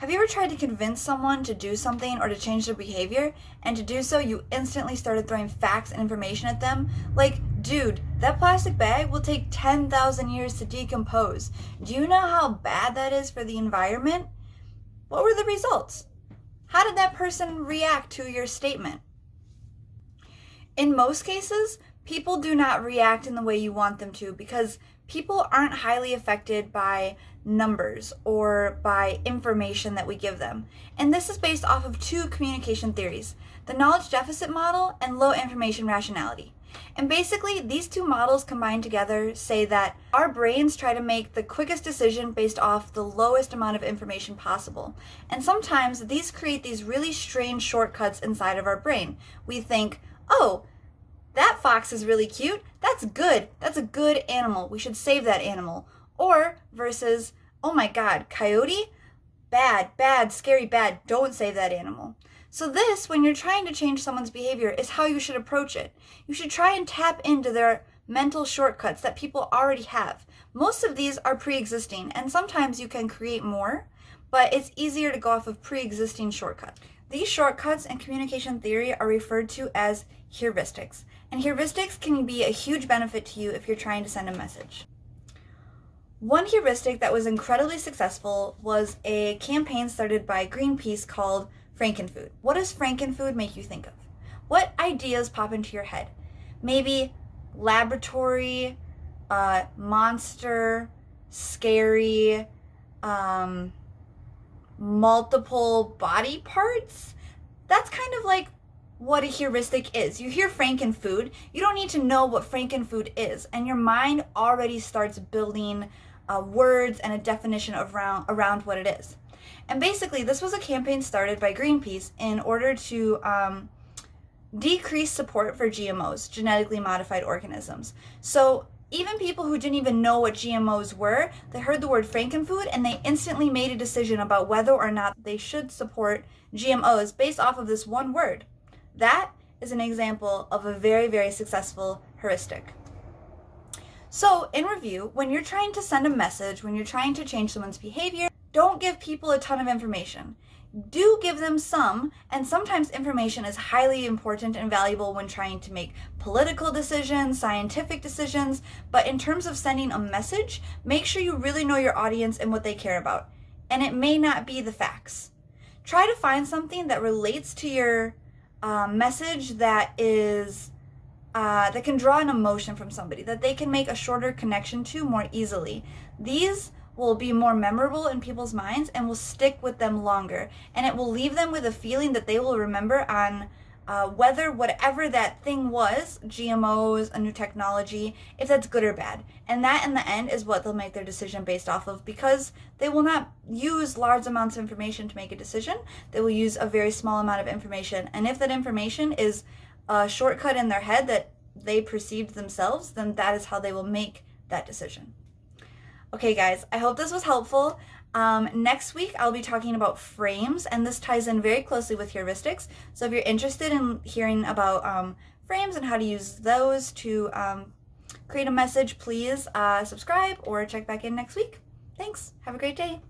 Have you ever tried to convince someone to do something or to change their behavior, and to do so you instantly started throwing facts and information at them? Like, dude, that plastic bag will take 10,000 years to decompose. Do you know how bad that is for the environment? What were the results? How did that person react to your statement? In most cases, people do not react in the way you want them to because people aren't highly affected by numbers or by information that we give them. And this is based off of two communication theories, the knowledge deficit model and low information rationality. And basically, these two models combined together say that our brains try to make the quickest decision based off the lowest amount of information possible. And sometimes these create these really strange shortcuts inside of our brain. We think, oh, that fox is really cute. That's good. That's a good animal. We should save that animal. Or versus, oh my God, coyote? Bad, bad, scary, bad. Don't save that animal. So this, when you're trying to change someone's behavior, is how you should approach it. You should try and tap into their mental shortcuts that people already have. Most of these are pre-existing, and sometimes you can create more, but it's easier to go off of pre-existing shortcuts. These shortcuts in communication theory are referred to as heuristics, and heuristics can be a huge benefit to you if you're trying to send a message. One heuristic that was incredibly successful was a campaign started by Greenpeace called Frankenfood. What does Frankenfood make you think of? What ideas pop into your head? Maybe laboratory, monster, scary, multiple body parts? That's kind of like what a heuristic is. You hear Frankenfood, you don't need to know what Frankenfood is, and your mind already starts building words and a definition around what it is. And basically, this was a campaign started by Greenpeace in order to decrease support for GMOs, genetically modified organisms. So even people who didn't even know what GMOs were, they heard the word Frankenfood and they instantly made a decision about whether or not they should support GMOs based off of this one word. That is an example of a very, very successful heuristic. So in review, when you're trying to send a message, when you're trying to change someone's behavior, don't give people a ton of information. Do give them some, and sometimes information is highly important and valuable when trying to make political decisions, scientific decisions, but in terms of sending a message, make sure you really know your audience and what they care about. And it may not be the facts. Try to find something that relates to your message that is that can draw an emotion from somebody, that they can make a shorter connection to more easily. These will be more memorable in people's minds and will stick with them longer. And it will leave them with a feeling that they will remember on whether whatever that thing was, GMOs, a new technology, if that's good or bad. And that in the end is what they'll make their decision based off of, because they will not use large amounts of information to make a decision. They will use a very small amount of information. And if that information is a shortcut in their head that they perceived themselves, then that is how they will make that decision. Okay guys, I hope this was helpful. Next week I'll be talking about frames, and this ties in very closely with heuristics. So if you're interested in hearing about frames and how to use those to create a message, please subscribe or check back in next week. Thanks. Have a great day.